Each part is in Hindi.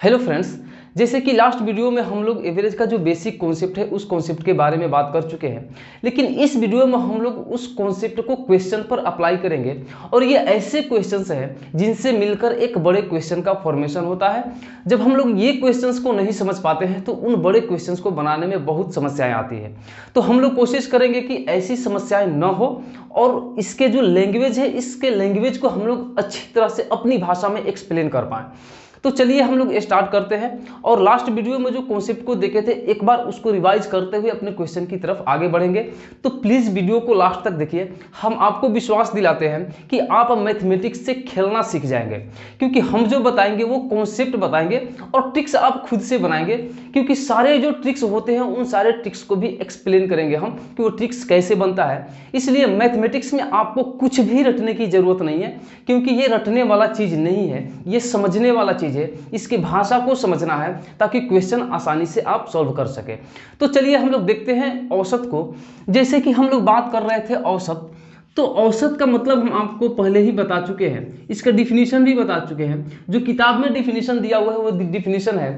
हेलो फ्रेंड्स, जैसे कि लास्ट वीडियो में हम लोग एवरेज का जो बेसिक कॉन्सेप्ट है उस कॉन्सेप्ट के बारे में बात कर चुके हैं। लेकिन इस वीडियो में हम लोग उस कॉन्सेप्ट को क्वेश्चन पर अप्लाई करेंगे और ये ऐसे क्वेश्चंस हैं जिनसे मिलकर एक बड़े क्वेश्चन का फॉर्मेशन होता है। जब हम लोग ये क्वेश्चंस को नहीं समझ पाते हैं तो उन बड़े क्वेश्चंस को बनाने में बहुत समस्याएं आती है। तो हम लोग कोशिश करेंगे कि ऐसी समस्याएं न हो और इसके जो लैंग्वेज है इसके लैंग्वेज को हम लोग अच्छी तरह से अपनी भाषा में एक्सप्लेन कर पाएँ। तो चलिए हम लोग स्टार्ट करते हैं और लास्ट वीडियो में जो कॉन्सेप्ट को देखे थे एक बार उसको रिवाइज करते हुए अपने क्वेश्चन की तरफ आगे बढ़ेंगे। तो प्लीज़ वीडियो को लास्ट तक देखिए। हम आपको विश्वास दिलाते हैं कि आप मैथमेटिक्स से खेलना सीख जाएंगे, क्योंकि हम जो बताएंगे वो कॉन्सेप्ट बताएंगे और ट्रिक्स आप खुद से बनाएंगे, क्योंकि सारे जो ट्रिक्स होते हैं उन सारे ट्रिक्स को भी एक्सप्लेन करेंगे हम कि वो ट्रिक्स कैसे बनता है। इसलिए मैथमेटिक्स में आपको कुछ भी रटने की जरूरत नहीं है, क्योंकि ये रटने वाला चीज़ नहीं है, ये समझने वाला चीज़ है। इसकी भाषा को समझना है ताकि क्वेश्चन आसानी से आप सॉल्व कर सके। तो चलिए हम लोग देखते हैं औसत को। जैसे कि हम लोग बात कर रहे थे औसत, तो औसत का मतलब हम आपको पहले ही बता चुके हैं, इसका डिफिनीशन भी बता चुके हैं। जो किताब में डिफिनीशन दिया हुआ है वो डिफिनीशन है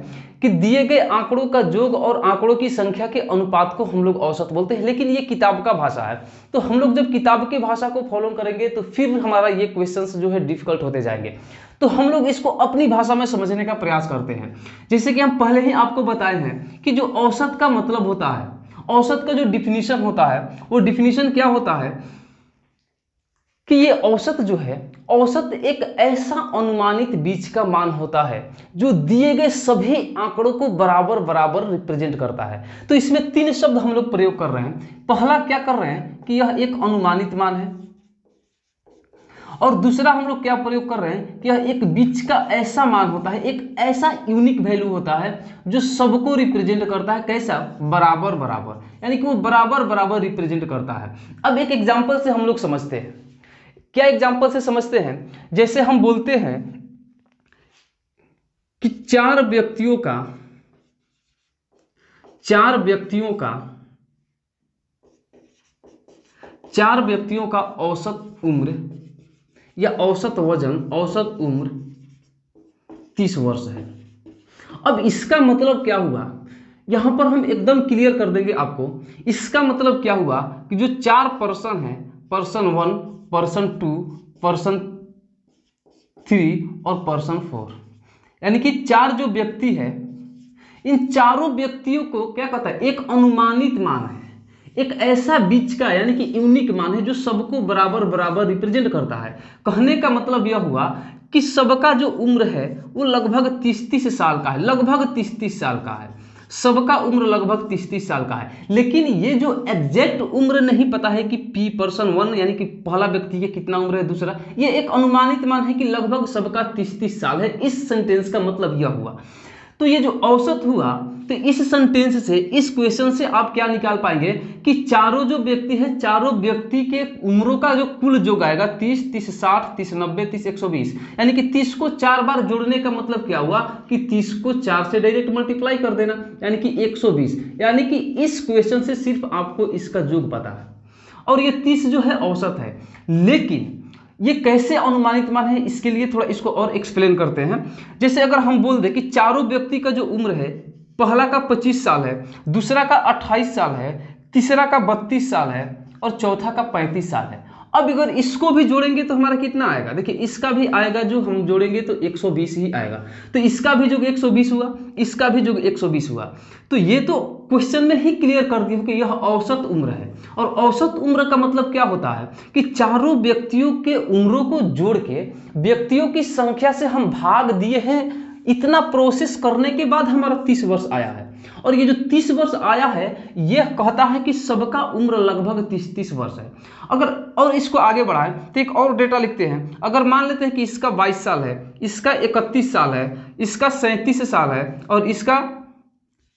कि दिए गए आंकड़ों का योग और आंकड़ों की संख्या के अनुपात को हम लोग औसत बोलते हैं। लेकिन ये किताब का भाषा है, तो हम लोग जब किताब की भाषा को फॉलो करेंगे तो फिर हमारा ये क्वेश्चंस जो है डिफिकल्ट होते जाएंगे। तो हम लोग इसको अपनी भाषा में समझने का प्रयास करते हैं। जैसे कि हम पहले ही आपको बताए हैं कि जो औसत का मतलब होता है, औसत का जो डिफिनीशन होता है वो डिफिनीशन क्या होता है कि ये औसत जो है, औसत एक ऐसा अनुमानित बीच का मान होता है जो दिए गए सभी आंकड़ों को बराबर बराबर रिप्रेजेंट करता है। तो इसमें तीन शब्द हम लोग प्रयोग कर रहे हैं। पहला क्या कर रहे हैं कि यह एक अनुमानित मान है, और दूसरा हम लोग क्या प्रयोग कर रहे हैं कि यह एक बीच का ऐसा मान होता है, एक ऐसा यूनिक वैल्यू होता है जो सबको रिप्रेजेंट करता है। कैसा? बराबर बराबर, यानी कि वो बराबर बराबर रिप्रेजेंट करता है। अब एक एग्जांपल से हम लोग समझते हैं। क्या एग्जांपल से समझते हैं? जैसे हम बोलते हैं कि चार व्यक्तियों का औसत उम्र या औसत वजन, औसत उम्र 30 वर्ष है। अब इसका मतलब क्या हुआ, यहां पर हम एकदम क्लियर कर देंगे आपको। इसका मतलब क्या हुआ कि जो चार पर्सन है, पर्सन 1, पर्सन 2, पर्सन 3 और पर्सन 4, यानी कि चार जो व्यक्ति है, इन चारों व्यक्तियों को क्या कहता है? एक अनुमानित मान है, एक ऐसा बीच का यानी कि यूनिक मान है जो सबको बराबर बराबर रिप्रेजेंट करता है। कहने का मतलब यह हुआ कि सबका जो उम्र है वो लगभग 30-30 साल का है, लगभग 30-30 साल का है। सबका उम्र लगभग 30-30 साल का है। लेकिन ये जो एग्जैक्ट उम्र नहीं पता है कि पी पर्सन 1 यानी कि पहला व्यक्ति के कितना उम्र है, दूसरा, ये एक अनुमानित मान है कि लगभग सबका 30-30 साल है। इस सेंटेंस का मतलब यह हुआ। तो ये जो औसत हुआ, तो इस सेंटेंस से, इस क्वेश्चन से आप क्या निकाल पाएंगे कि चारों जो व्यक्ति है, चारों व्यक्ति के उम्रों का जो कुल योग आएगा 30, 30, 60, 30, 90, 30, 120, यानी कि 30 को 4 बार जोड़ने का मतलब क्या हुआ कि 30 को 4 से डायरेक्ट मल्टीप्लाई कर देना, यानी कि 120। यानी कि इस क्वेश्चन से सिर्फ आपको इसका योग पता है और ये 30 जो है औसत है। लेकिन ये कैसे अनुमानित मान है, इसके लिए थोड़ा इसको और एक्सप्लेन करते हैं। जैसे अगर हम बोल दें कि चारों व्यक्ति का जो उम्र है, पहला का 25 साल है, दूसरा का 28 साल है, तीसरा का 32 साल है और चौथा का 35 साल है। अब अगर इसको भी जोड़ेंगे तो हमारा कितना आएगा? देखिए इसका भी आएगा, जो हम जोड़ेंगे तो 120 ही आएगा। तो इसका भी जो 120 हुआ, इसका भी जो 120 हुआ। तो ये तो क्वेश्चन में ही क्लियर कर दिया कि यह औसत उम्र है। और औसत उम्र का मतलब क्या होता है कि चारों व्यक्तियों के उम्रों को जोड़ के व्यक्तियों की संख्या से हम भाग दिए हैं। इतना प्रोसेस करने के बाद हमारा 30 वर्ष आया है। और ये जो 30 वर्ष आया है यह कहता है कि सबका उम्र लगभग 30-30 वर्ष है। अगर और इसको आगे बढ़ाएं तो एक और डेटा लिखते हैं। अगर मान लेते हैं कि इसका 22 साल है, इसका 31 साल है, इसका 37 साल है और इसका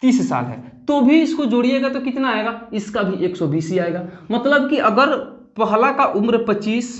30 साल है, तो भी इसको जोड़िएगा तो कितना आएगा? इसका भी 120 ही आएगा। मतलब कि अगर पहला का उम्र 25,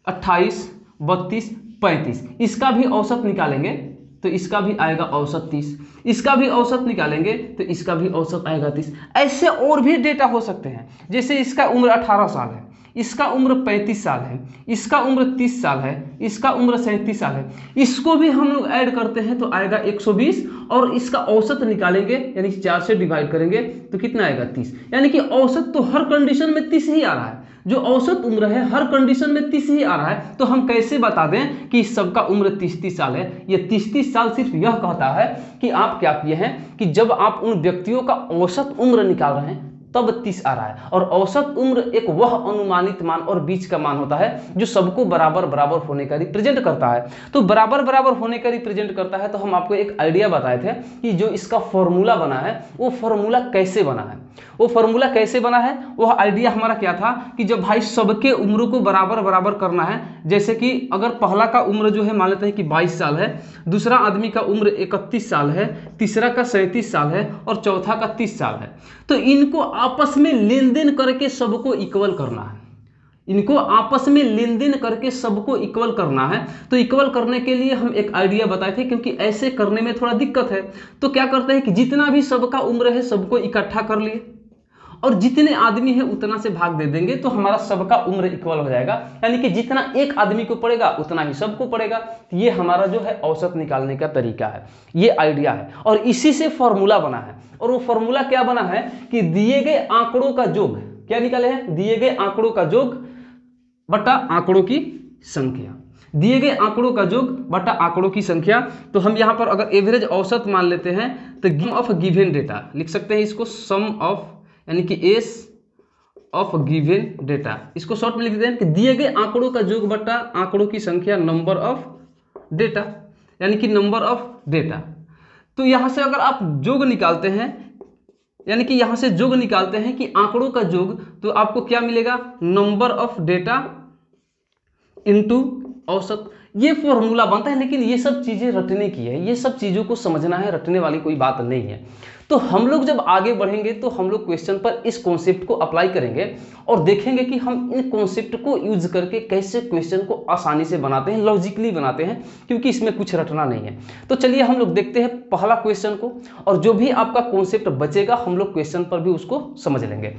28, 32, 35, इसका भी औसत निकालेंगे तो इसका भी आएगा औसत 30, इसका भी औसत निकालेंगे तो इसका भी औसत आएगा 30। ऐसे और भी डेटा हो सकते हैं। जैसे इसका उम्र 18 साल है, इसका उम्र 35 साल है, इसका उम्र 30 साल है, इसका उम्र 37 साल है, इसको भी हम लोग ऐड करते हैं तो आएगा 120 और इसका औसत निकालेंगे यानी कि 4 से डिवाइड करेंगे तो कितना आएगा 30। यानी कि औसत तो हर कंडीशन में 30 ही आ रहा है, जो औसत उम्र है हर कंडीशन में 30 ही आ रहा है। तो हम कैसे बता दें कि सबका उम्र 30-30 साल है? ये 30-30 साल सिर्फ यह कहता है कि आप क्या किए हैं कि जब आप उन व्यक्तियों का औसत उम्र निकाल रहे हैं तब 30 आ रहा है। और औसत उम्र एक वह अनुमानित मान और बीच का मान होता है जो सबको बराबर बराबर होने का रिप्रेजेंट करता है। तो बराबर बराबर होने का रिप्रेजेंट करता है। तो हम आपको एक आइडिया बताए थे कि जो इसका फॉर्मूला बना है वो फॉर्मूला कैसे बना है। वो फॉर्मूला कैसे बना है, वह आइडिया हमारा क्या था कि जब भाई सबके उम्र को बराबर बराबर करना है, जैसे कि अगर पहला का उम्र जो है मान लेते हैं कि 22 साल है, दूसरा आदमी का उम्र 31 साल है, तीसरा का 37 साल है और चौथा का 30 साल है, तो इनको आपस में लेन देन करके सबको इक्वल करना है। इनको आपस में लेन देन करके सबको इक्वल करना है। तो इक्वल करने के लिए हम एक आइडिया बताए थे, क्योंकि ऐसे करने में थोड़ा दिक्कत है। तो क्या करते हैं कि जितना भी सबका उम्र है सबको इकट्ठा कर लिए और जितने आदमी है उतना से भाग दे देंगे तो हमारा सबका उम्र इक्वल हो जाएगा। यानी कि जितना एक आदमी को पड़ेगा उतना ही सबको पड़ेगा। तो ये हमारा जो है औसत निकालने का तरीका है, ये आइडिया है और इसी से फॉर्मूला बना है। और वो फॉर्मूला क्या बना है कि दिए गए आंकड़ों का योग, क्या निकाले हैं, दिए गए आंकड़ों का योग बटा आंकड़ों की संख्या, दिए गए आंकड़ों का योग बटा आंकड़ों की संख्या। तो हम यहां पर अगर एवरेज औसत मान लेते हैं तो सम ऑफ गिवन डेटा लिख सकते हैं इसको, सम ऑफ यानी कि एस ऑफ गिवन डेटा, इसको शॉर्ट में लिख देते हैं कि दिए गए आंकड़ों का योग बटा आंकड़ों की संख्या, नंबर ऑफ डेटा, यानी कि नंबर ऑफ डेटा। तो यहां से अगर आप योग निकालते हैं, यानी कि यहां से योग निकालते हैं कि आंकड़ों का योग, तो आपको क्या मिलेगा, नंबर ऑफ डेटा इनटू औसत। ये फॉर्मूला बनता है। लेकिन ये सब चीजें रटने की है, ये सब चीजों को समझना है, रटने वाली कोई बात नहीं है। तो हम लोग जब आगे बढ़ेंगे तो हम लोग क्वेश्चन पर इस कॉन्सेप्ट को अप्लाई करेंगे और देखेंगे कि हम इन कॉन्सेप्ट को यूज करके कैसे क्वेश्चन को आसानी से बनाते हैं, लॉजिकली बनाते हैं, क्योंकि इसमें कुछ रटना नहीं है। तो चलिए हम लोग देखते हैं पहला क्वेश्चन को, और जो भी आपका कॉन्सेप्ट बचेगा हम लोग क्वेश्चन पर भी उसको समझ लेंगे।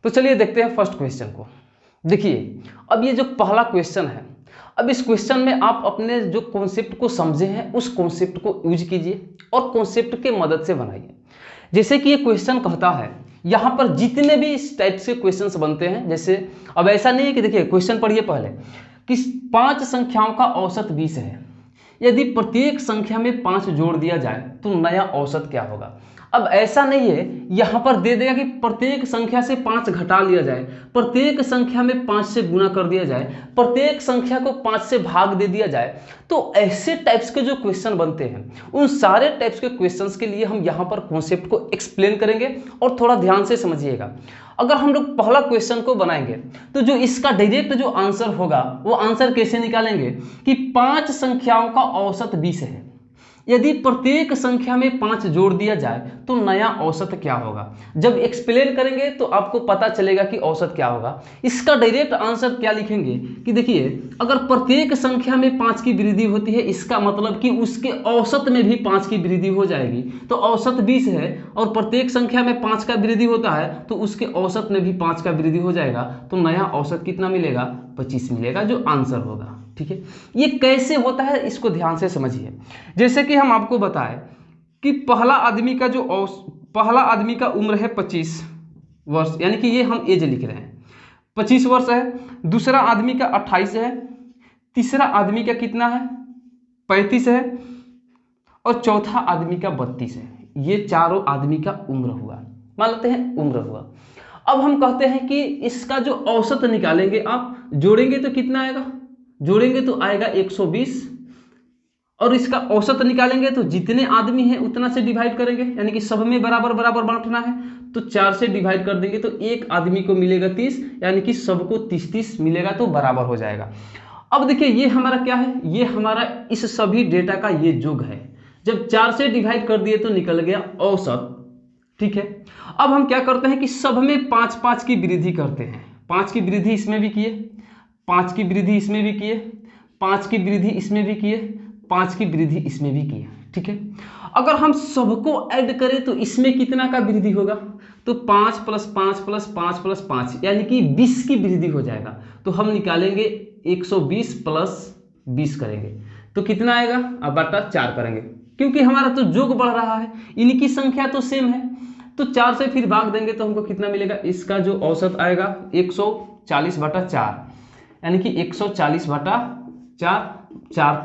तो चलिए देखते हैं फर्स्ट क्वेश्चन को। देखिए अब ये जो पहला क्वेश्चन है, अब इस क्वेश्चन में आप अपने जो कॉन्सेप्ट को समझे हैं उस कॉन्सेप्ट को यूज कीजिए और कॉन्सेप्ट के मदद से बनाइए। जैसे कि ये क्वेश्चन कहता है, यहां पर जितने भी इस टाइप से क्वेश्चंस बनते हैं, जैसे अब ऐसा नहीं है कि देखिए क्वेश्चन पढ़िए पहले कि 5 संख्याओं का औसत 20 है, यदि प्रत्येक संख्या में 5 जोड़ दिया जाए तो नया औसत क्या होगा। अब ऐसा नहीं है, यहां पर दे देगा कि प्रत्येक संख्या से 5 घटा लिया जाए, प्रत्येक संख्या में 5 से गुना कर दिया जाए, प्रत्येक संख्या को 5 से भाग दे दिया जाए। तो ऐसे टाइप्स के जो क्वेश्चन बनते हैं उन सारे टाइप्स के क्वेश्चंस के लिए हम यहां पर कॉन्सेप्ट को एक्सप्लेन करेंगे और थोड़ा ध्यान से समझिएगा। अगर हम लोग पहला क्वेश्चन को बनाएंगे तो जो इसका डायरेक्ट जो आंसर होगा वो आंसर कैसे निकालेंगे कि 5 संख्याओं का औसत 20 है, यदि प्रत्येक संख्या में 5 जोड़ दिया जाए तो नया औसत क्या होगा। जब एक्सप्लेन करेंगे तो आपको पता चलेगा कि औसत क्या होगा। इसका डायरेक्ट आंसर क्या लिखेंगे कि देखिए अगर प्रत्येक संख्या में 5 की वृद्धि होती है, इसका मतलब कि उसके औसत में भी 5 की वृद्धि हो जाएगी। तो औसत 20 है और प्रत्येक संख्या में 5 का वृद्धि होता है तो उसके औसत में भी 5 का वृद्धि हो जाएगा। तो नया औसत कितना मिलेगा, 25 मिलेगा, जो आंसर होगा। ठीक है, ये कैसे होता है इसको ध्यान से समझिए। जैसे कि हम आपको बताएं कि पहला आदमी का उम्र है 25 वर्ष, यानी कि ये हम एज लिख रहे हैं 25 वर्ष है, दूसरा आदमी का 28 है, तीसरा आदमी का कितना है 35 है और चौथा आदमी का 32 है। ये चारों आदमी का उम्र हुआ, मान लेते हैं उम्र हुआ। अब हम कहते हैं कि इसका जो औसत निकालेंगे, आप जोड़ेंगे तो कितना आएगा, जोड़ेंगे तो आएगा 120 और इसका औसत निकालेंगे तो जितने आदमी हैं उतना से डिवाइड करेंगे, यानी कि सब में बराबर बराबर बांटना है। तो 4 से डिवाइड कर देंगे तो एक आदमी को मिलेगा 30, यानी कि सबको 30-30 मिलेगा, तो बराबर हो जाएगा। अब देखिए ये हमारा क्या है, ये हमारा इस सभी डेटा का ये योग है। जब 4 से डिवाइड कर दिए तो निकल गया औसत। ठीक है, अब हम क्या करते हैं कि सब में 5-5 की वृद्धि करते हैं। 5 की वृद्धि इसमें भी किए, 5 की वृद्धि इसमें भी किए, 5 की वृद्धि इसमें भी किए, 5 की वृद्धि इसमें भी किए। ठीक ठीक है। अगर हम सबको ऐड करें तो इसमें कितना का वृद्धि होगा, तो 5 + 5 + 5 + 5 यानी कि 20 की वृद्धि हो जाएगा। तो हम निकालेंगे 120 + 20 करेंगे तो कितना आएगा, अब बटा 4 करेंगे क्योंकि हमारा तो जोग बढ़ रहा है, इनकी संख्या तो सेम है। तो 4 से फिर भाग देंगे तो हमको कितना मिलेगा, इसका जो औसत आएगा 140/4 यानी कि 140/4, 4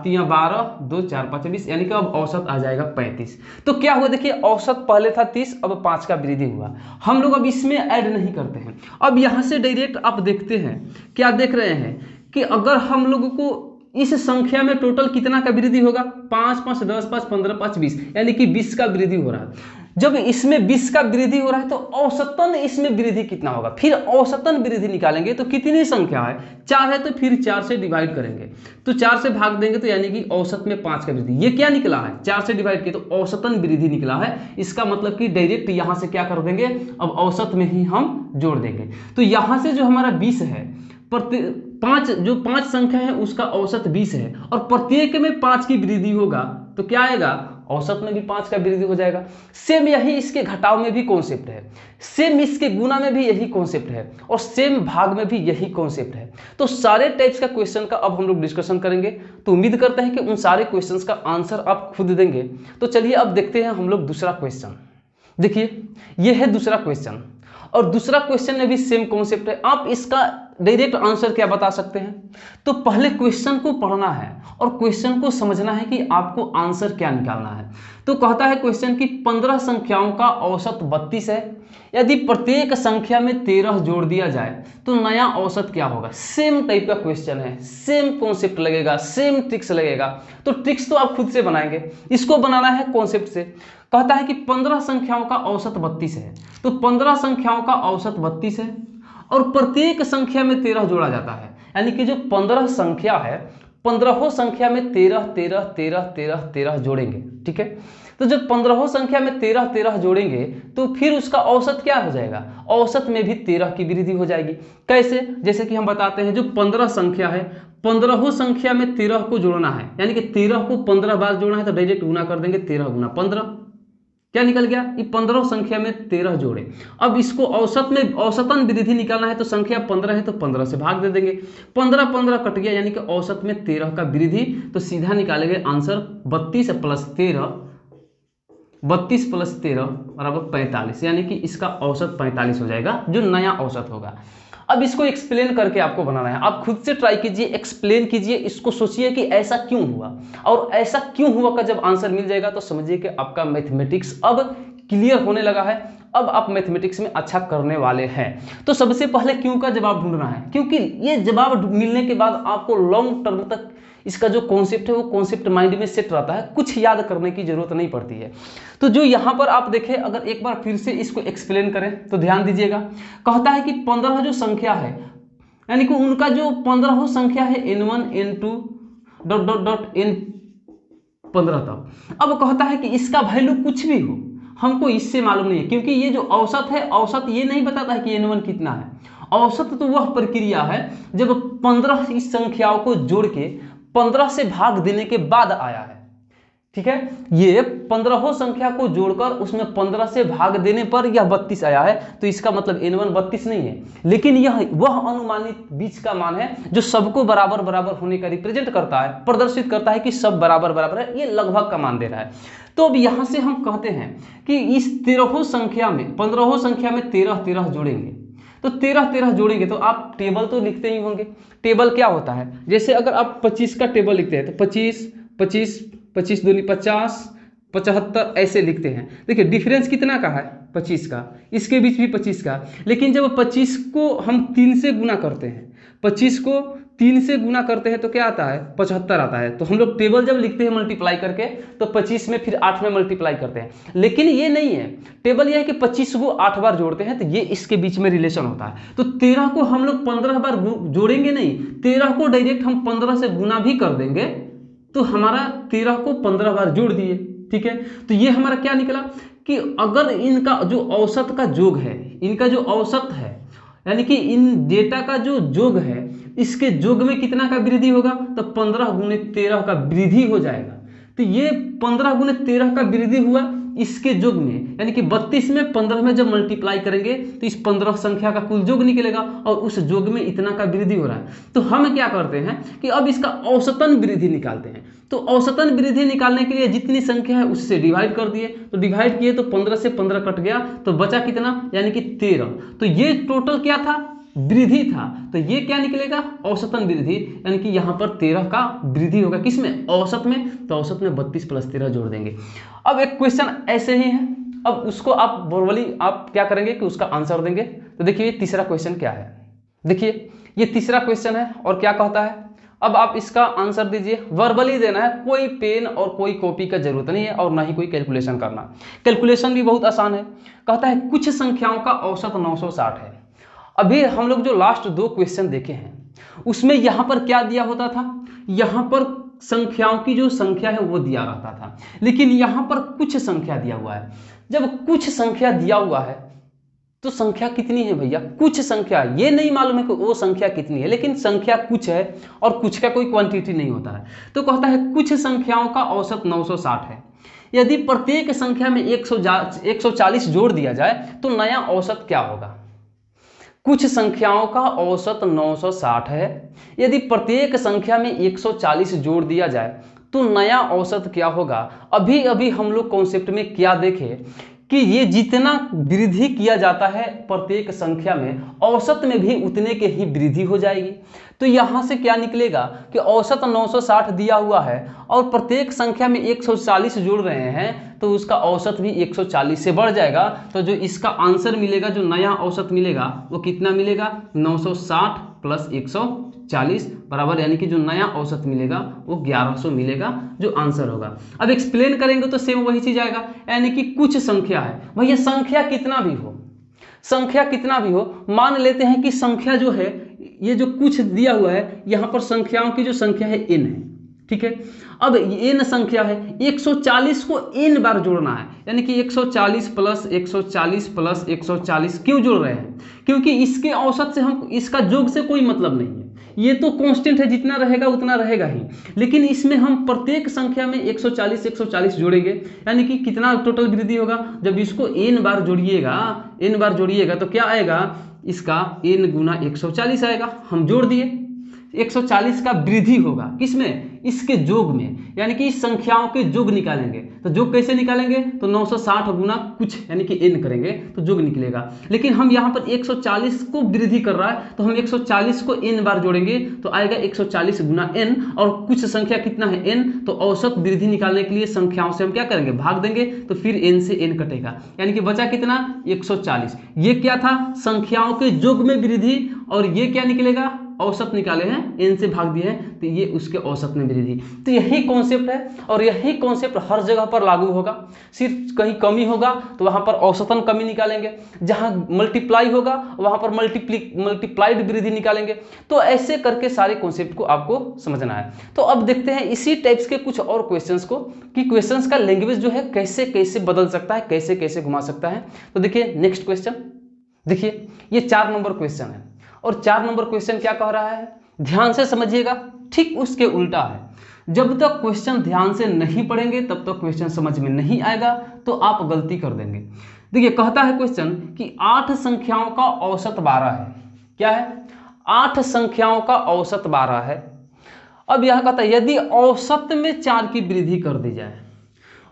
× 12, 2 × 4 = 5 20 यानी कि अब औसत आ जाएगा 35। तो क्या हुआ, देखिए औसत पहले था 30, अब 5 का वृद्धि हुआ। हम लोग अब इसमें ऐड नहीं करते हैं। अब यहाँ से डायरेक्ट आप देखते हैं, क्या देख रहे हैं कि अगर हम लोगों को इस संख्या में टोटल कितना का वृद्धि होगा, 5 5 10 5 15 5 20 यानी कि 20 का वृद्धि हो रहा है। जब इसमें 20 का वृद्धि हो रहा है तो औसतन इसमें वृद्धि कितना होगा, फिर औसतन वृद्धि निकालेंगे तो कितनी संख्या है, 4 है तो फिर 4 से डिवाइड करेंगे तो 4 से भाग देंगे तो यानी कि औसत में 5 का वृद्धि। ये क्या निकला है, 4 से डिवाइड किया तो औसतन वृद्धि निकला है। इसका मतलब कि डायरेक्ट यहाँ से क्या कर देंगे, अब औसत में ही हम जोड़ देंगे। तो यहाँ से जो हमारा 20 है, जो 5 संख्या है उसका औसत 20 है और प्रत्येक में 5 की वृद्धि होगा तो क्या आएगा, औसत में भी 5 का वृद्धि हो जाएगा। सेम यही इसके घटाव में भी कॉन्सेप्ट है, सेम इसके गुना में भी यही कॉन्सेप्ट है और सेम भाग में भी यही कॉन्सेप्ट है। तो सारे टाइप्स का क्वेश्चन का अब हम लोग डिस्कशन करेंगे। तो उम्मीद करते हैं कि उन सारे क्वेश्चंस का आंसर आप खुद देंगे। तो चलिए अब देखते हैं हम लोग दूसरा क्वेश्चन। देखिए ये है दूसरा क्वेश्चन और दूसरा क्वेश्चन में भी सेम कॉन्सेप्ट है। आप इसका डायरेक्ट आंसर क्या बता सकते हैं, तो पहले क्वेश्चन को पढ़ना है और क्वेश्चन को समझना है कि आपको आंसर क्या निकालना है। तो कहता है क्वेश्चन की 15 संख्याओं का औसत 32 है, यदि प्रत्येक संख्या में 13 जोड़ दिया जाए तो नया औसत क्या होगा। सेम टाइप का क्वेश्चन है, सेम कॉन्सेप्ट लगेगा, सेम ट्रिक्स लगेगा। तो ट्रिक्स तो आप खुद से बनाएंगे, इसको बनाना है कॉन्सेप्ट से। कहता है कि 15 संख्याओं का औसत 32 है, तो 15 संख्याओं का औसत 32 है और प्रत्येक संख्या में 13 जोड़ा जाता है, यानी कि जो 15 संख्या है 15 संख्या में 13 13 13 13 13 जोड़ेंगे। ठीक है, तो जब 15 संख्या में 13 13 जोड़ेंगे तो फिर उसका औसत क्या हो जाएगा, औसत में भी 13 की वृद्धि हो जाएगी। कैसे, जैसे कि हम बताते हैं, जो 15 संख्या है 15 संख्या में 13 को जोड़ना है, यानी कि 13 को 15 बार जोड़ना है तो डायरेक्ट गुना कर देंगे, 13 × 15 क्या निकल गया, ये 15 संख्या में 13 जोड़े। अब इसको औसत में औसतन वृद्धि निकालना है तो संख्या 15 है तो 15 से भाग दे देंगे, 15 15 कट गया यानी कि औसत में 13 का वृद्धि। तो सीधा निकालेंगे आंसर 32 + 13 = 45 यानी कि इसका औसत 45 हो जाएगा, जो नया औसत होगा। अब इसको एक्सप्लेन करके आपको बनाना है, आप खुद से ट्राई कीजिए, एक्सप्लेन कीजिए, इसको सोचिए कि ऐसा क्यों हुआ, और ऐसा क्यों हुआ का जब आंसर मिल जाएगा तो समझिए कि आपका मैथमेटिक्स अब क्लियर होने लगा है, अब आप मैथमेटिक्स में अच्छा करने वाले हैं। तो सबसे पहले क्यों का जवाब ढूंढना है, क्योंकि ये जवाब मिलने के बाद आपको लॉन्ग टर्म तक इसका जो कॉन्सेप्ट है वो कॉन्सेप्ट माइंड में सेट रहता है, कुछ याद करने की जरूरत नहीं पड़ती है। तो जो यहाँ पर आप देखें, अगर एक बार फिर से इसको एक्सप्लेन करें तो ध्यान दीजिएगा। कहता है कि 15 जो संख्या है, यानी कि उनका जो 15 संख्या है n1 n2 ... n15 तक। अब कहता है कि इसका वैल्यू कुछ भी हो, हमको इससे मालूम नहीं है, क्योंकि ये जो औसत है, औसत ये नहीं बताता है कि n1 कितना है। औसत तो वह प्रक्रिया है जब 15 इस संख्याओं को जोड़ के 15 से भाग देने के बाद आया है। ठीक है, ये 15 संख्या को जोड़कर उसमें 15 से भाग देने पर यह 32 आया है, तो इसका मतलब n1 32 नहीं है, लेकिन यह वह अनुमानित बीच का मान है जो सबको बराबर बराबर होने का रिप्रेजेंट करता है, प्रदर्शित करता है कि सब बराबर बराबर है, ये लगभग का मान दे रहा है। तो अब यहां से हम कहते हैं कि इस 13 संख्या में 15 संख्या में 13 13 जोड़ेंगे, तो 13 13 जोड़ेंगे तो आप टेबल तो लिखते ही होंगे। टेबल क्या होता है, जैसे अगर आप 25 का टेबल लिखते हैं तो 25 25 25 दूनी 50 75 ऐसे लिखते हैं। देखिए डिफरेंस कितना का है, 25 का, इसके बीच भी 25 का, लेकिन जब 25 को हम 3 से गुना करते हैं, 25 को 3 से गुना करते हैं तो क्या आता है, 75 आता है। तो हम लोग टेबल जब लिखते हैं मल्टीप्लाई करके तो 25 में फिर 8 में मल्टीप्लाई करते हैं, लेकिन ये नहीं है, टेबल ये है कि 25 को 8 बार जोड़ते हैं, तो ये इसके बीच में रिलेशन होता है। तो 13 को हम लोग 15 बार जोड़ेंगे नहीं, 13 को डायरेक्ट हम 15 से गुना भी कर देंगे, तो हमारा 13 को 15 बार जोड़ दिए। ठीक है, तो ये हमारा क्या निकला कि अगर इनका जो औसत का योग है, इनका जो औसत है, यानी कि इन डेटा का जो योग है, इसके योग में कितना का वृद्धि होगा, तो 15 × 13 का वृद्धि हो जाएगा। तो ये 15 गुने 13 का वृद्धि हुआ इसके योग में, यानी कि 32 में 15 में जब मल्टीप्लाई करेंगे तो इस 15 संख्या का कुल योग निकलेगा और उस योग में इतना का वृद्धि हो रहा है। तो हम क्या करते हैं कि अब इसका औसतन वृद्धि निकालते हैं। तो औसतन वृद्धि निकालने के लिए जितनी संख्या है उससे डिवाइड कर दिए, तो डिवाइड किए तो 15 से 15 कट गया तो बचा कितना, यानी कि 13। तो ये टोटल क्या था, वृद्धि था। तो ये क्या निकलेगा, औसतन वृद्धि, यानी कि यहाँ पर 13 का वृद्धि होगा किसमें, औसत में। तो औसत में 32 + 13 जोड़ देंगे। अब एक क्वेश्चन ऐसे ही है, अब उसको आप वर्बली आप क्या करेंगे कि उसका आंसर देंगे। तो देखिए तीसरा क्वेश्चन क्या है, देखिए ये तीसरा क्वेश्चन है और क्या कहता है, अब आप इसका आंसर दीजिए, वर्बली देना है, कोई पेन और कोई कॉपी का जरूरत नहीं है और ना ही कोई कैलकुलेशन करना। कैलकुलेशन भी बहुत आसान है। कहता है कुछ संख्याओं का औसत 960 है। अभी हम लोग जो लास्ट 2 क्वेश्चन देखे हैं उसमें यहाँ पर क्या दिया होता था, यहाँ पर संख्याओं की जो संख्या है वो दिया रहता था, लेकिन यहाँ पर कुछ संख्या दिया हुआ है। जब कुछ संख्या दिया हुआ है तो संख्या कितनी है भैया, कुछ संख्या, ये नहीं मालूम है कि वो संख्या कितनी है, लेकिन संख्या कुछ है और कुछ का कोई क्वांटिटी नहीं होता है। तो कहता है कुछ संख्याओं का औसत 960 है। यदि प्रत्येक संख्या में 140 जोड़ दिया जाए तो नया औसत क्या होगा। कुछ संख्याओं का औसत 960 है, यदि प्रत्येक संख्या में 140 जोड़ दिया जाए तो नया औसत क्या होगा। अभी अभी हम लोग कॉन्सेप्ट में क्या देखे कि ये जितना वृद्धि किया जाता है प्रत्येक संख्या में, औसत में भी उतने के ही वृद्धि हो जाएगी। तो यहाँ से क्या निकलेगा कि औसत 960 दिया हुआ है और प्रत्येक संख्या में 140 जोड़ रहे हैं तो उसका औसत भी 140 से बढ़ जाएगा। तो जो इसका आंसर मिलेगा, जो नया औसत मिलेगा वो कितना मिलेगा, 960 + 140 बराबर, यानी कि जो नया औसत मिलेगा वो 1100 मिलेगा, जो आंसर होगा। अब एक्सप्लेन करेंगे तो सेम वही चीज आएगा, यानी कि कुछ संख्या है भैया, संख्या कितना भी हो, संख्या कितना भी हो, मान लेते हैं कि संख्या जो है, ये जो कुछ दिया हुआ है यहाँ पर संख्याओं की जो संख्या है n है, ठीक है। अब n संख्या है, 140 को n बार जोड़ना है, यानी कि 140 + 140 + 140 क्यों जोड़ रहे हैं, क्योंकि इसके औसत से हम, इसका योग से कोई मतलब नहीं है, ये तो कांस्टेंट है, जितना रहेगा उतना रहेगा ही, लेकिन इसमें हम प्रत्येक संख्या में 140 140 जोड़ेंगे, यानी कि कितना टोटल वृद्धि होगा। जब इसको n बार जोड़िएगा तो क्या आएगा, इसका n × 140 आएगा। हम जोड़ दिए, 140 का वृद्धि होगा किसमें, इसके योग में, यानी कि इस संख्याओं के योग निकालेंगे। तो योग कैसे निकालेंगे, तो 960 गुना कुछ यानी कि n करेंगे तो योग निकलेगा। लेकिन हम यहाँ पर 140 को वृद्धि कर रहा है तो हम 140 को n बार जोड़ेंगे तो आएगा 140 × n, और कुछ संख्या कितना है n, तो औसत वृद्धि निकालने के लिए संख्याओं से हम क्या करेंगे, भाग देंगे, तो फिर n से n कटेगा, यानी कि बचा कितना, 140। ये क्या था, संख्याओं के योग में वृद्धि, और ये क्या निकलेगा, औसत निकाले हैं, n से भाग दिए हैं तो ये उसके औसत में वृद्धि। तो यही कॉन्सेप्ट है और यही कॉन्सेप्ट हर जगह पर लागू होगा। सिर्फ कहीं कमी होगा तो वहां पर औसतन कमी निकालेंगे, जहां मल्टीप्लाई होगा वहां पर मल्टीप्लाइड वृद्धि निकालेंगे। तो ऐसे करके सारे कॉन्सेप्ट को आपको समझना है। तो अब देखते हैं इसी टाइप्स के कुछ और क्वेश्चंस को, कि क्वेश्चंस का लैंग्वेज जो है कैसे कैसे बदल सकता है, कैसे कैसे घुमा सकता है। तो देखिए नेक्स्ट क्वेश्चन, देखिए ये 4 नंबर क्वेश्चन है और 4 नंबर क्वेश्चन क्या कह रहा है, ध्यान से समझिएगा, ठीक उसके उल्टा है। जब तक क्वेश्चन ध्यान से नहीं पढ़ेंगे तब तक क्वेश्चन समझ में नहीं आएगा, तो आप गलती कर देंगे। देखिए कहता है क्वेश्चन कि 8 संख्याओं का औसत 12 है। क्या है, 8 संख्याओं का औसत 12 है। अब यह कहता है यदि औसत में 4 की वृद्धि कर दी जाए,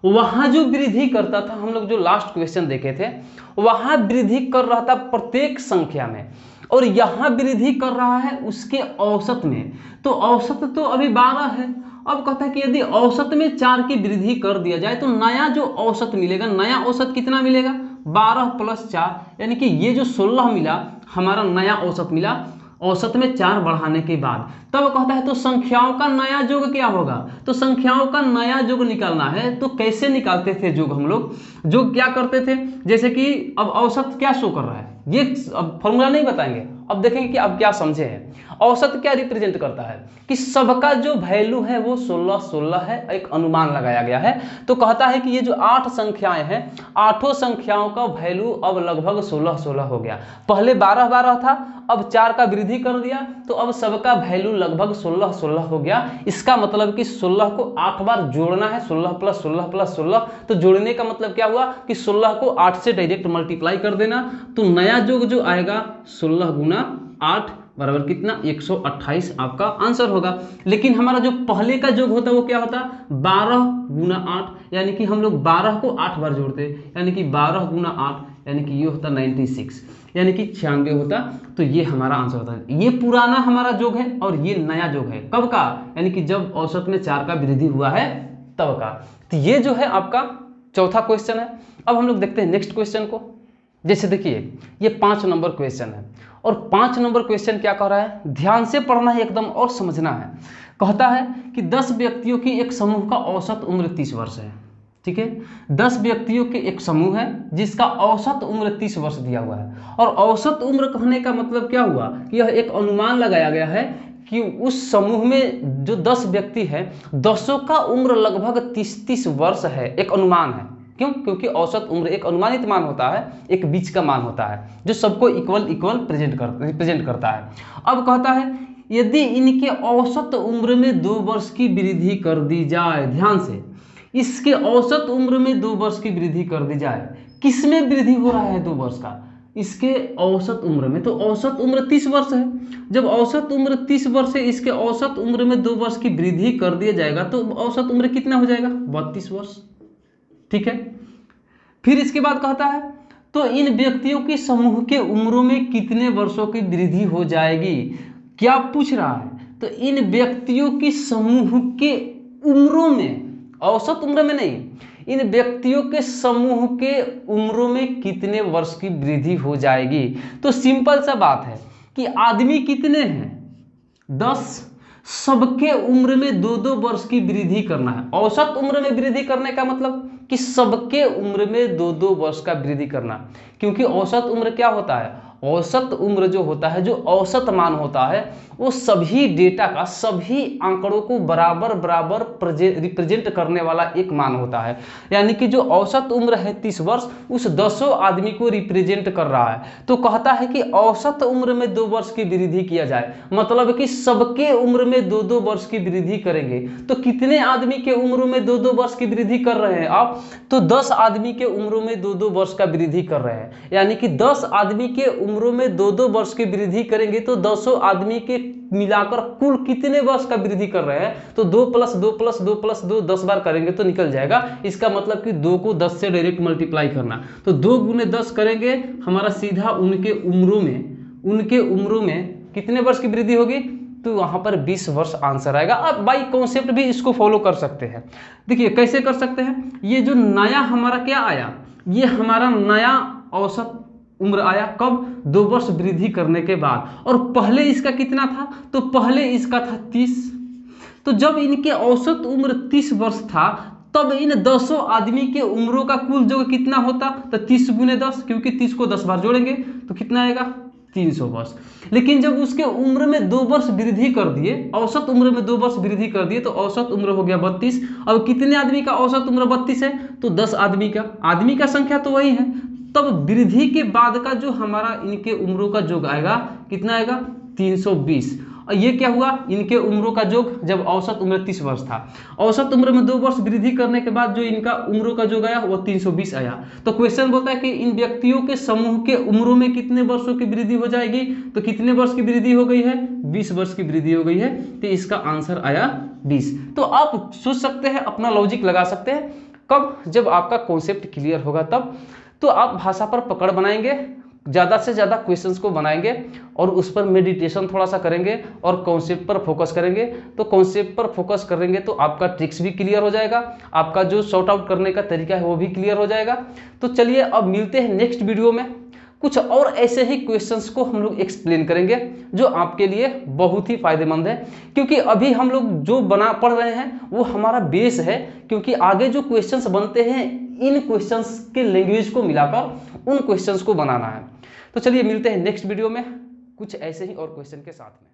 वहां जो वृद्धि करता था, हम लोग जो लास्ट क्वेश्चन देखे थे, वहां वृद्धि कर रहा था प्रत्येक संख्या में, और यहां वृद्धि कर रहा है उसके औसत में। तो औसत तो अभी 12 है। अब कहता है कि यदि औसत में 4 की वृद्धि कर दिया जाए तो नया जो औसत मिलेगा, नया औसत कितना मिलेगा, 12 + 4, यानी कि ये जो 16 मिला हमारा नया औसत मिला, औसत में 4 बढ़ाने के बाद। तब कहता है तो संख्याओं का नया योग क्या होगा, तो संख्याओं का नया योग निकालना है। तो कैसे निकालते थे योग, हम लोग योग क्या करते थे, जैसे कि अब औसत क्या शो कर रहा है, ये अब फॉर्मूला नहीं बताएंगे, अब देखेंगे कि आप क्या समझे हैं। औसत क्या रिप्रेजेंट करता है कि सबका जो वैल्यू है वो 16 16 है, एक अनुमान लगाया गया है। तो कहता है कि ये जो 8 संख्याएं हैं, आठों संख्याओं का वैल्यू अब लगभग 16 16 हो गया। पहले 12 12 था, अब 4 का वृद्धि कर दिया, तो अब सबका वैल्यू लगभग 16 16 हो गया। इसका मतलब कि 16 को 8 बार जोड़ना है, 16 + 16 + 16। तो जोड़ने का मतलब क्या हुआ कि 16 को 8 से डायरेक्ट मल्टीप्लाई कर देना, तो नया योग जो आएगा 16 × 8 बराबर कितना, 128 आपका आंसर होगा। लेकिन हमारा जो पहले का योग होता है वो क्या होता, 12 × 8, यानी कि हम लोग 12 को 8 बार जोड़ते हैं, यानी कि 12 × 8 यानी कि ये होता 96, यानी कि 96 होता। तो ये हमारा आंसर होता है। ये पुराना हमारा योग है और ये नया योग है, कब का, यानी कि जब औसत में 4 का वृद्धि हुआ है तब का। तो ये जो है आपका चौथा क्वेश्चन है। अब हम लोग देखते हैं नेक्स्ट क्वेश्चन को। जैसे देखिए ये 5 नंबर क्वेश्चन है, और 5 नंबर क्वेश्चन क्या कह रहा है, ध्यान से पढ़ना है एकदम और समझना है। कहता है कि 10 व्यक्तियों की एक समूह का औसत उम्र 30 वर्ष है। ठीक है, 10 व्यक्तियों के एक समूह है जिसका औसत उम्र 30 वर्ष दिया हुआ है। और औसत उम्र कहने का मतलब क्या हुआ कि यह एक अनुमान लगाया गया है कि उस समूह में जो 10 व्यक्ति है, 10 का उम्र लगभग 30 वर्ष है। एक अनुमान है, क्यों, क्योंकि औसत उम्र एक अनुमानित मान होता है, एक बीच का मान होता है जो सबको इक्वल रिप्रेजेंट करता है। अब कहता है यदि इनके औसत उम्र में 2 वर्ष की वृद्धि कर दी जाए, ध्यान से, इसके औसत उम्र में 2 वर्ष की वृद्धि कर दी जाए। किस में वृद्धि हो रहा है 2 वर्ष का, इसके औसत उम्र में। तो औसत उम्र 30 वर्ष है, जब औसत उम्र 30 वर्ष है, इसके औसत उम्र में 2 वर्ष की वृद्धि कर दिया जाएगा तो औसत उम्र कितना हो जाएगा, 32 वर्ष। ठीक है, फिर इसके बाद कहता है तो इन व्यक्तियों की समूह के उम्रों में कितने वर्षों की वृद्धि हो जाएगी। क्या पूछ रहा है, तो इन व्यक्तियों की समूह के उम्रों में, औसत उम्र में नहीं, इन व्यक्तियों के समूह के उम्रों में कितने वर्ष की वृद्धि हो जाएगी। तो सिंपल सा बात है कि आदमी कितने हैं, 10, सबके उम्र में 2-2 वर्ष की वृद्धि करना है। औसत उम्र में वृद्धि करने का मतलब कि सबके उम्र में 2-2 वर्ष का वृद्धि करना, क्योंकि औसत उम्र क्या होता है, औसत उम्र जो होता है, जो औसत मान होता है, वो सभी डेटा का, सभी आंकड़ों को बराबर बराबर रिप्रेजेंट करने वाला एक मान होता है। यानी कि जो औसत उम्र है 30 वर्ष, उस 10 आदमी को रिप्रेजेंट कर रहा है। तो कहता है कि औसत उम्र में 2 वर्ष की वृद्धि किया जाए, मतलब कि सबके उम्र में 2-2 वर्ष की वृद्धि करेंगे। तो कितने आदमी के उम्र में 2-2 वर्ष की वृद्धि कर रहे हैं आप, तो 10 आदमी के उम्रों में 2-2 वर्ष का वृद्धि कर रहे हैं। यानी कि 10 आदमी के उम्रों में 2-2 वर्ष की वृद्धि करेंगे तो 10 आदमी के मिलाकर कुल कितने वर्ष का वृद्धि कर रहे हैं, तो 2 + 2 + 2 + 2 10 बार करेंगे तो निकल जाएगा। इसका मतलब कि 2 को 10 से डायरेक्ट मल्टीप्लाई करना, तो 2 × 10 करेंगे, हमारा सीधा उनके उम्रों में कितने वर्ष की वृद्धि होगी, तो वहां पर 20 वर्ष आंसर आएगा। अब बाई कॉन्सेप्ट भी इसको फॉलो कर सकते हैं। देखिए कैसे कर सकते हैं, ये जो नया हमारा क्या आया, ये हमारा नया औसत उम्र आया कब, 2 वर्ष वृद्धि करने के बाद। और पहले इसका कितना था, तो पहले इसका था 30। तो जब इनके औसत उम्र 30 वर्ष था, तब इन 10 आदमी के उम्रों का कुल जो कितना होता, तो 30 × 10, क्योंकि 30 को 10 बार जोड़ेंगे तो कितना आएगा, 300 वर्ष। लेकिन जब उसके उम्र में 2 वर्ष वृद्धि कर दिए, औसत उम्र में 2 वर्ष वृद्धि कर दिए, तो औसत उम्र हो गया 32। अब कितने आदमी का औसत उम्र 32 है, तो 10 आदमी का संख्या तो वही है। तब वृद्धि के बाद का जो हमारा इनके उम्रों का योग आएगा, कितना आएगा, 320। और ये क्या हुआ, इनके उम्रों का योग, जब औसत उम्र 30 वर्ष था, औसत उम्र में 2 वर्ष वृद्धि करने के बाद जो इनका उम्रों का योग आया वो 320 आया। तो क्वेश्चन बोलता है कि इन व्यक्तियों के समूह के उम्रों में कितने वर्षों की वृद्धि हो जाएगी, तो कितने वर्ष की वृद्धि हो गई है, 20 वर्ष की वृद्धि हो गई है। तो इसका आंसर आया 20। तो आप सोच सकते हैं, अपना लॉजिक लगा सकते हैं, कब, जब आपका कॉन्सेप्ट क्लियर होगा तब। तो आप भाषा पर पकड़ बनाएंगे, ज़्यादा से ज़्यादा क्वेश्चंस को बनाएंगे और उस पर मेडिटेशन थोड़ा सा करेंगे और कॉन्सेप्ट पर फोकस करेंगे। तो कॉन्सेप्ट पर फोकस करेंगे तो आपका ट्रिक्स भी क्लियर हो जाएगा, आपका जो सॉर्ट आउट करने का तरीका है वो भी क्लियर हो जाएगा। तो चलिए अब मिलते हैं नेक्स्ट वीडियो में, कुछ और ऐसे ही क्वेश्चंस को हम लोग एक्सप्लेन करेंगे जो आपके लिए बहुत ही फायदेमंद है। क्योंकि अभी हम लोग जो पढ़ रहे हैं वो हमारा बेस है, क्योंकि आगे जो क्वेश्चंस बनते हैं इन क्वेश्चंस के लैंग्वेज को मिलाकर उन क्वेश्चंस को बनाना है। तो चलिए मिलते हैं नेक्स्ट वीडियो में कुछ ऐसे ही और क्वेश्चन के साथ में।